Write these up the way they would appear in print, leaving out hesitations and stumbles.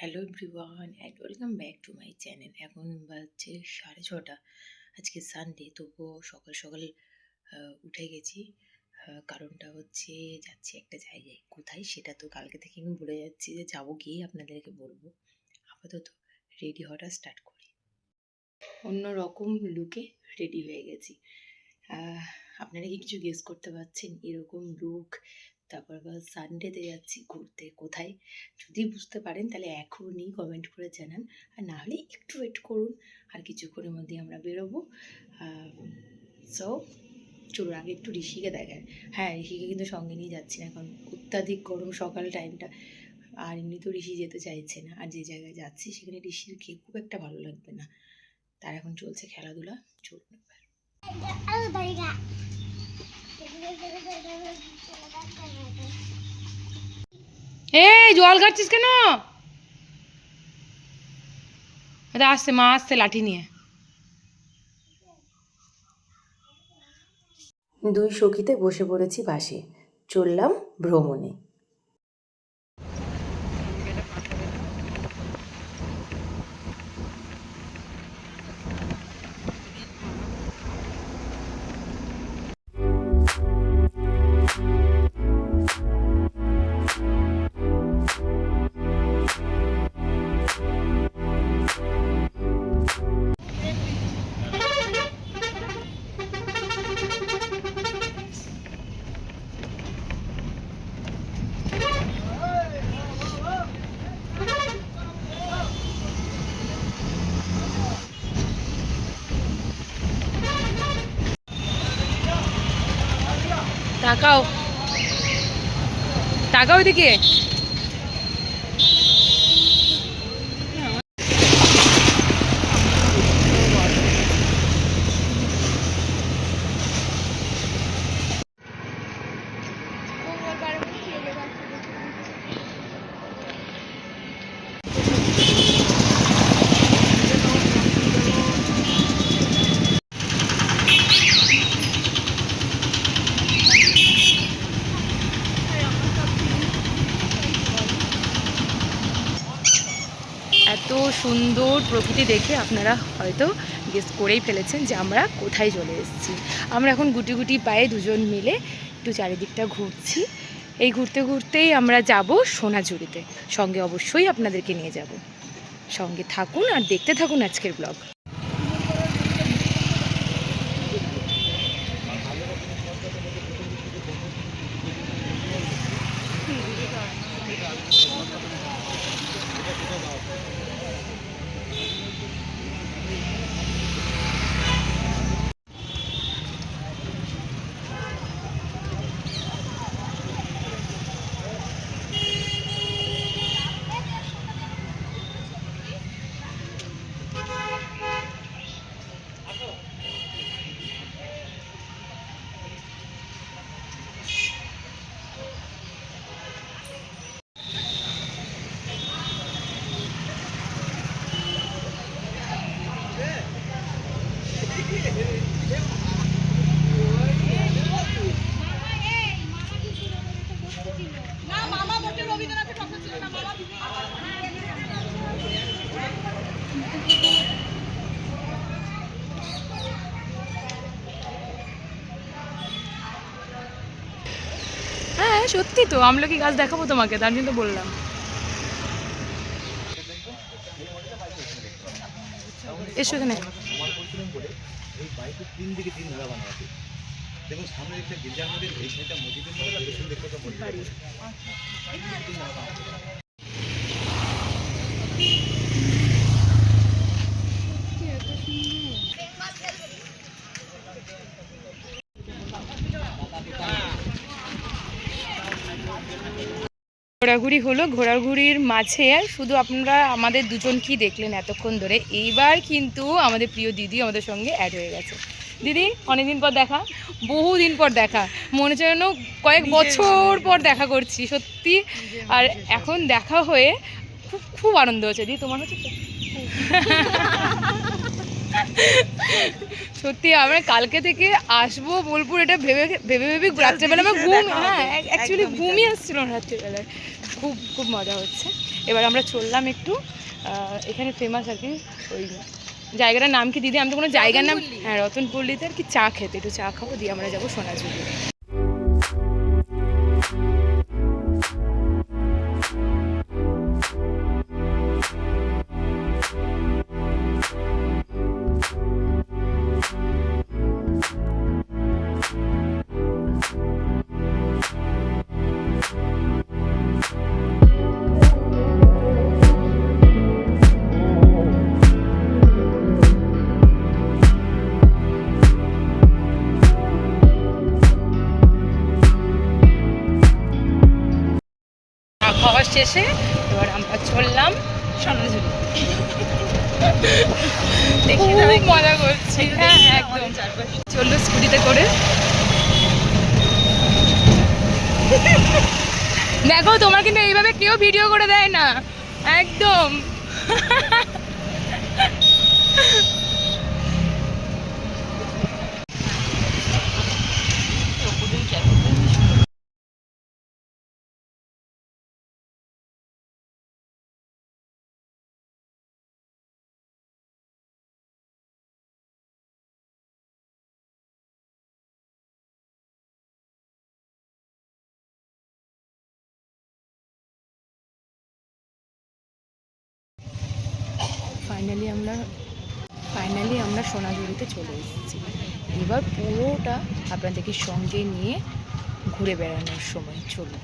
Hello everyone and welcome back to my channel. এখন বাজছে 6:30। আজকে সানডে, তবুও সকাল সকাল উঠে গেছি। কারণটা হচ্ছে যাচ্ছি একটা জায়গায়। কোথায় সেটা তো কালকে থেকে আমি বলে যাচ্ছি যে যাবো, গিয়েই আপনাদেরকে বলবো। আপাতত রেডি হওয়াটা স্টার্ট করি। অন্য রকম লুকে রেডি হয়ে গেছি। আপনারা কি কিছু গেস করতে পারছেন? এরকম লুক, তারপর আবার সানডেতে যাচ্ছি ঘুরতে। কোথায়? যদি বুঝতে পারেন তাহলে এখনই কমেন্ট করে জানান, আর না হলে একটু ওয়েট করুন, আর কিছুক্ষণের মধ্যেই আমরা বেরোবো। সো চলুন আগে একটু ঋষিকে দেখায়। হ্যাঁ, ঋষিকে কিন্তু সঙ্গে নিয়ে যাচ্ছি না, কারণ অত্যাধিক গরম সকাল টাইমটা, আর এমনি তো ঋষি যেতে চাইছে না। আর যে জায়গায় যাচ্ছি সেখানে ঋষির খেয়ে খুব একটা ভালো লাগবে না। তার এখন চলছে খেলাধুলা। চলুন এবার। এই জল ঘাটছিস কেন? আসছে মা, আসছে লাঠি নিয়ে। দুই সখীতে বসে পড়েছি বাসে, চললাম ভ্রমণে। তাকাও, তাকাও এদিকে। এত সুন্দর প্রকৃতি দেখে আপনারা হয়তো গেস করেই ফেলেছেন যে আমরা কোথায় চলে এসেছি। আমরা এখন গুটি গুটি পায়ে দুজন মিলে একটু চারিদিকটা ঘুরছি। এই ঘুরতে ঘুরতেই আমরা যাব সোনাঝুরিতে। সঙ্গে অবশ্যই আপনাদেরকে নিয়ে যাব। সঙ্গে থাকুন আর দেখতে থাকুন আজকের ব্লগ। হ্যাঁ সত্যি তো, আমলকি গাছ দেখাবো তোমাকে, তার জন্য বললাম। এসো এখানে। ঘোরাঘুরি হলো, ঘোরাঘুরির মাঝে শুধু আপনারা আমাদের দুজনকেই দেখলেন এতক্ষণ ধরে। এইবার কিন্তু আমাদের প্রিয় দিদি আমাদের সঙ্গে অ্যাড হয়ে গেছে। দিদি, অনেকদিন পর দেখা, বহুদিন পর দেখা, মনে হচ্ছে যেন কয়েক বছর পর দেখা করছি সত্যি। আর এখন দেখা হয়ে খুব খুব আনন্দ হচ্ছে। দিদি তোমার হচ্ছে? সত্যি আমরা কালকে থেকে আসবো বোলপুর, এটা ভেবে ভেবে ভেবে রাত্রেবেলা আমার ঘুম, হ্যাঁ অ্যাকচুয়ালি ঘুমই আসছিল না রাত্রেবেলায়। খুব খুব মজা হচ্ছে। এবার আমরা চললাম একটু এখানে ফেমাস আর কি ওই জায়গাটার নাম কি দিদি? আমি তো কোনো জায়গার নাম, হ্যাঁ রতনপল্লীতে আর কি চা খেতে, একটু চা খাবো, দিয়ে আমরা যাবো সোনাঝুরি। খাওয়া শেষে এবার আমরা চললাম সোনাঝুরি। খুব মজা করছি, হ্যাঁ একদম। চললো স্কুটিতে করে। দেখো তোমার কিন্তু এইভাবে কেউ ভিডিও করে দেয় না একদম। ফাইনালি আমরা সোনাঝুরিতে চলে এসেছি। এবার পুরোটা আপনাদেরকে সঙ্গে নিয়ে ঘুরে বেড়ানোর সময় চলো।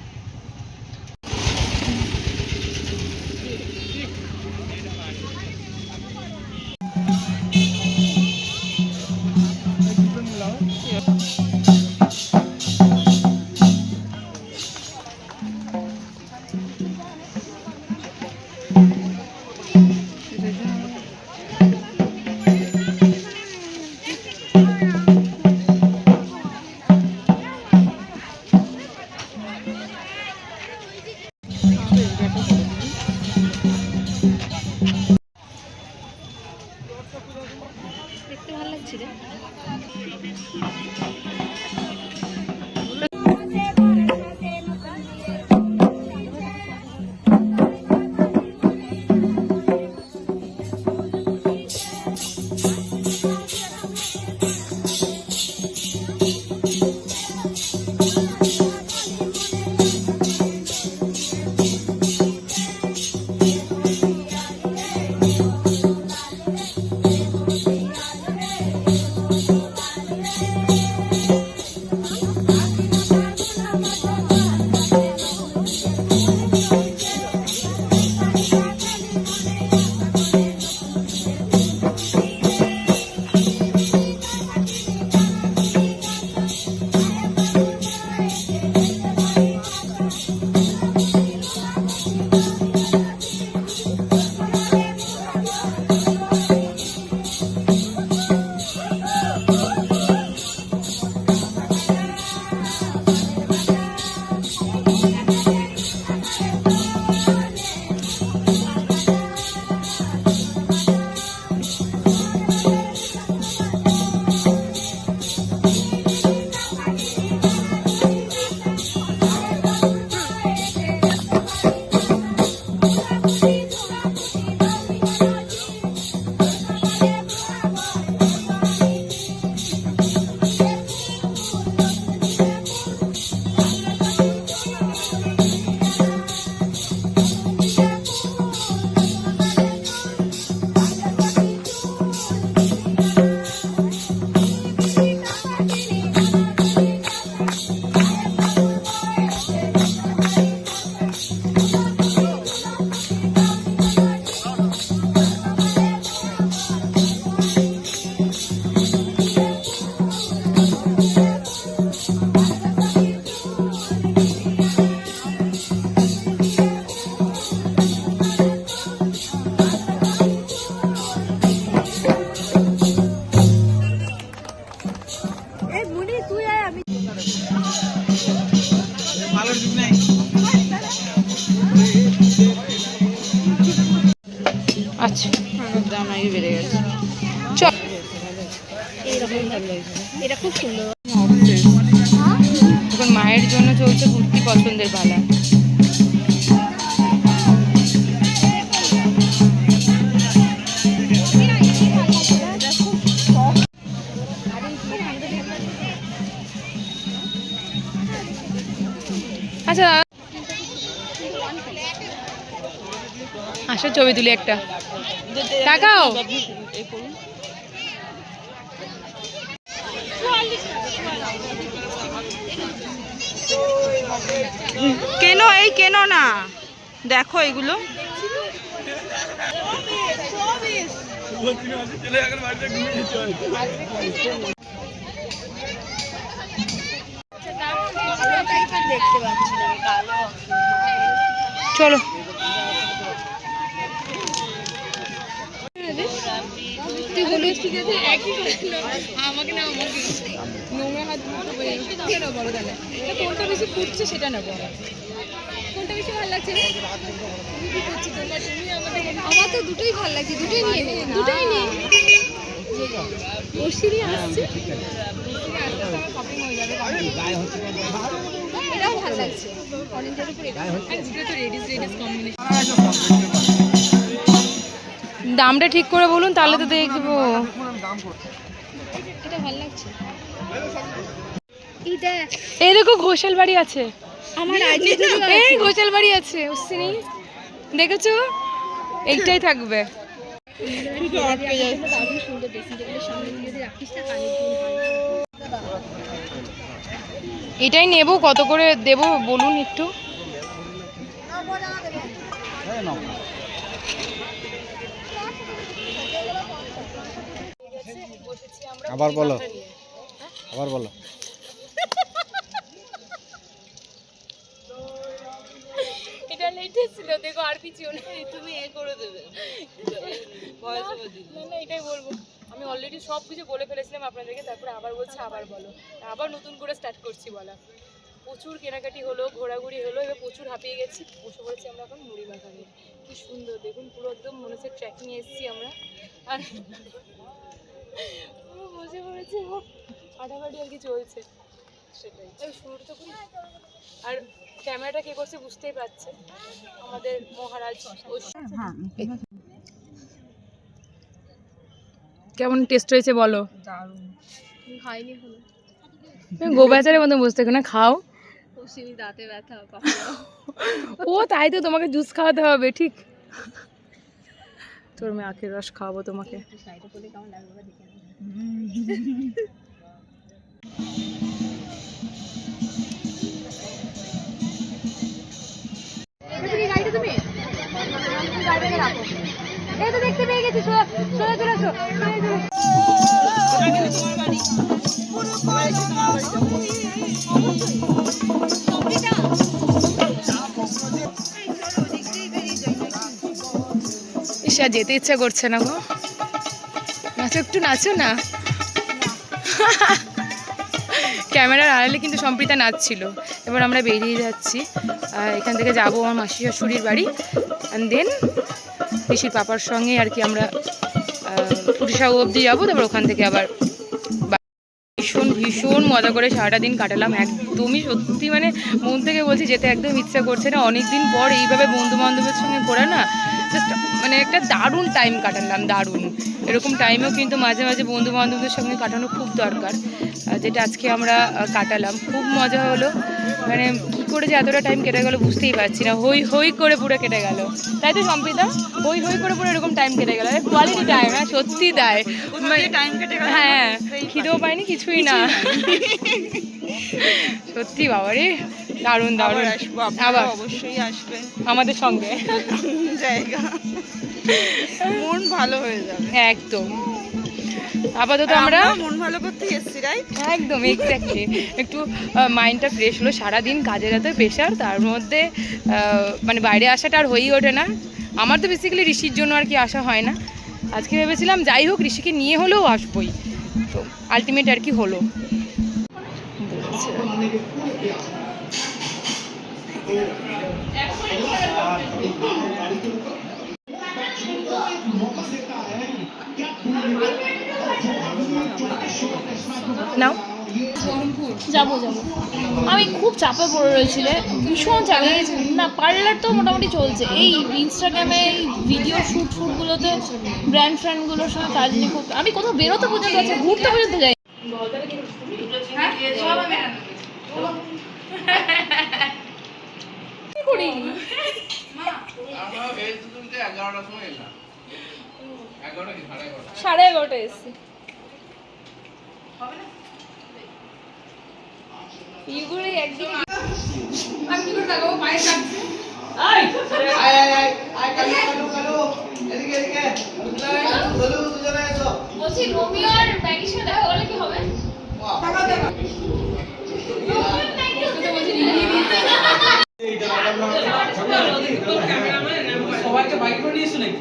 দেখতে ভালো লাগছে রে। আচ্ছা দাম নাকি বেড়ে গেছে। চল এটা খুব সুন্দর। এখন মায়ের জন্য চলছে কুর্তি পছন্দের পালা। আচ্ছা আসো ছবি তুলি একটা, তাকাও। কেন এই কেন না, দেখো এগুলো চলো তুই বলে ঠিক আছে একই আমাকে না আমাকে নোংরা হাত না বড় তাহলে কোনটা বেশি ফুটছে সেটা নেবো। কোনটা বেশি ভালো লাগছে? আমার তো দুটোই ভালো লাগছে, দুটোই নিয়ে নে, দুটোই নিয়ে ওশিরি আসছে শপিং হয়ে যাবে। এটাও ভালো লাগছে অরেঞ্জের উপরে, দুটো তো রেডিস রেডিস কম্বিনেশন। দামটা ঠিক করে বলুন তাহলে তো দেখবো। এটা ভালো লাগছে। এই দেখো ঘোষাল বাড়ি আছে, আমার এই ঘোষাল বাড়ি আছে উসিনি, দেখেছো? এইটাই থাকবে। এটাই নেব, কত করে দেব বলুন একটু। আবার বলো, আবার বলো। এটা লেটেস্ট ছিল, দেখো আর কিছু নেই, তুমি এ করে দেবে। না না এটাই বলবো। আমি অলরেডি সব কিছু বলে ফেলেছিলাম আপনাদেরকে, তারপরে আবার বলছি আবার বলো, আবার নতুন করে স্টার্ট করছি বলা। প্রচুর কেনাকাটি হলো, ঘোরাঘুরি হলো, এবার প্রচুর হাঁপিয়ে গেছি, বসে পড়েছি আমরা এখন মুড়ি মাখানে। কি সুন্দর দেখুন, পুরো একদম মনে হচ্ছে ট্রেকিং এসেছি আমরা। আর পুরো বসে পড়েছি, ফাটাফাটি আর কি চলছে সেটাই। শুরুটা তো করি। আর ক্যামেরাটা কে করছে বুঝতেই পারছে, আমাদের মহারাজ। কেমন টেস্ট হয়েছে বলো? দারুণ। খাইনি হলো, গোবাচারের মতো বসতে না, খাও। ওশিরি দাঁতে ব্যথা। ও তাই তো, তোমাকে জুস খাওয়াতে হবে ঠিক। তোর মেয়ে আখের রস খাওয়াবো তোমাকে। সাইডে করে কেমন লাগবে দেখে। দেখতে পেয়ে গেছি, চলে আসো। ঈশা যেতে ইচ্ছা করছে না গো, নাচো একটু, নাচো না। ক্যামেরার আড়ালে কিন্তু সম্প্রীতা নাচছিল। এবার আমরা বেরিয়ে যাচ্ছি, এখান থেকে যাবো আমার মাসি শাশুড়ির বাড়ি, অ্যান্ড দেন পিসির পাপার সঙ্গে আর কি আমরা পুটিসাউ অবধি যাবো, তারপর ওখান থেকে আবার। ভীষণ ভীষণ মজা করে সারাটা দিন কাটালাম, একদমই সত্যি মানে মন থেকে বলছি যেতে একদম ইচ্ছা করছে না। অনেক দিন পর এইভাবে বন্ধু বান্ধবের সঙ্গে ঘোরা না, জাস্ট মানে একটা দারুণ টাইম কাটালাম, দারুণ। এরকম টাইমেও কিন্তু মাঝে মাঝে বন্ধু বান্ধবদের সঙ্গে কাটানো খুব দরকার, যেটা আজকে আমরা কাটালাম। খুব মজা হলো, মানে কী করে যে এতটা টাইম কেটে গেলো বুঝতেই পারছি না, হই হই করে পুরো কেটে গেল। তাই তো সম্প্রীতা, হই হই করে পুরো এরকম টাইম কেটে গেল, কোয়ালিটি টাইম। হ্যাঁ সত্যি তাই, টাইম কেটে গেল। হ্যাঁ খিদেও পাইনি, কিছুই না। সত্যি বাবারে দারুণ দারুণ। আবার অবশ্যই আসবে আমাদের সঙ্গে, জায়গা মন ভালো হয়ে যাবে একদম। আপাতত আমরা মন ভালো করতে এসেছি, রাইট? একদম এক্স্যাক্টলি, একটু মাইন্ডটা ফ্রেশ হলো। সারাদিন কাজের এত প্রেশার, তার মধ্যে মানে বাইরে আসাটা আর হয়েই ওঠে না। আমার তো বেসিক্যালি ঋষির জন্য আর কি আসা হয় না। আজকে ভেবেছিলাম যাই হোক ঋষিকে নিয়ে হলেও আসবোই, তো আলটিমেট আর কি হলো। নাও যাবো যাবো আমি খুব চাপে পড়ে রয়েছিলে, ভীষণ চাপে গেছি না। পার্লার তো মোটামুটি চলছে, এই ইনস্টাগ্রামে ভিডিও শ্যুটগুলোতে ব্র্যান্ড ফ্রেন্ডগুলোর সঙ্গে কাজ নিয়ে খুব, আমি কোথাও বেরোতে পর্যন্ত যাচ্ছি, ঘুরতে পর্যন্ত যাই। সাড়ে 11টা এসছি। ইগুলো একদিকে আমি কি করে লাগাবো, পায়ে কাটছে। বলছি রোমিও আর ম্যাগির সাথে দেখা করলে কি হবে? সবাইকে বাইক করে নিয়েছো নাকি?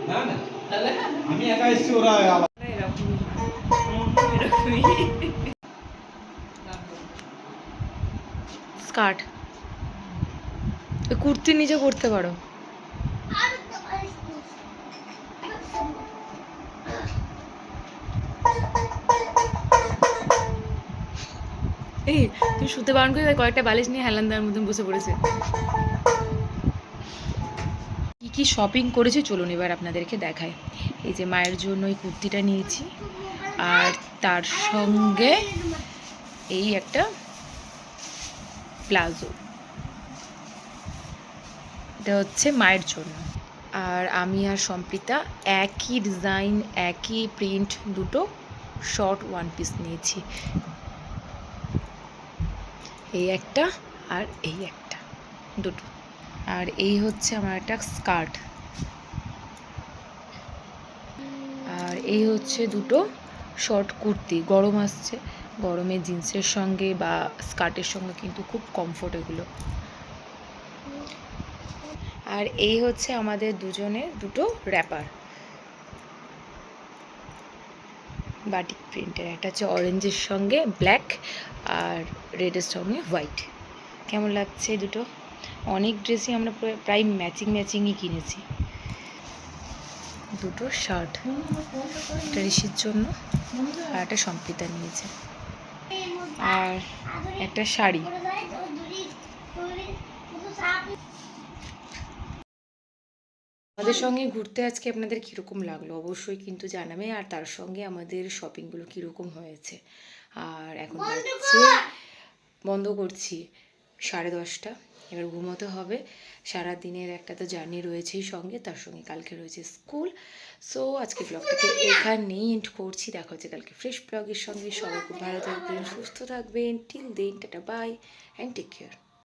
না না, আমি একা এসেছি, ওরা স্কার্ট কুর্তির নিচে পরতে পারো। এই তুমি শুতে বারণ করে কয়েকটা বালিশ নিয়ে হেলান্দার মতন বসে পড়েছে। কি কি শপিং করেছি চলুন এবার আপনাদেরকে দেখায়। এই যে মায়ের জন্য এই কুর্তিটা নিয়েছি, আর তার সঙ্গে এই একটা প্লাজো, এটা হচ্ছে মায়ের জন্য। আর আমি আর সম্প্রীতা একই ডিজাইন একই প্রিন্ট দুটো শর্ট ওয়ান পিস নিয়েছি, এই একটা আর এই একটা, দুটো। আর এই হচ্ছে আমার একটা স্কার্ট, আর এই হচ্ছে দুটো শর্ট কুর্তি। গরম আসছে, গরমে জিন্সের সঙ্গে বা স্কার্টের সঙ্গে কিন্তু খুব কমফোর্ট এগুলো। আর এই হচ্ছে আমাদের দুজনের দুটো র্যাপার, বাটিক প্রিন্টের। একটা হচ্ছে অরেঞ্জের সঙ্গে ব্ল্যাক আর রেডের সঙ্গে হোয়াইট। কেমন লাগছে দুটো? অনেক ড্রেসই আমরা প্রায় ম্যাচিংই কিনেছি। দুটো শার্ট, একটা ঋষির জন্য আর একটা সম্প্রীতা নিয়েছে, আর একটা শাড়ি। আমাদের সঙ্গে ঘুরতে আজকে আপনাদের কীরকম লাগলো অবশ্যই কিন্তু জানাবে, আর তার সঙ্গে আমাদের শপিংগুলো কীরকম হয়েছে। আর এখন হচ্ছে বন্ধ করছি 10:30, এবার ঘুমোতে হবে। সারা দিনের একটা তো জার্নি রয়েছেই সঙ্গে, তার সঙ্গে কালকে রয়েছে স্কুল। সো আজকে ব্লগটাকে এখানেই এন্ড করছি, দেখা হচ্ছে কালকে ফ্রেশ ব্লগের সঙ্গে। সবাই খুব ভালো থাকবেন, সুস্থ থাকবেন। Till then tata bye and take care.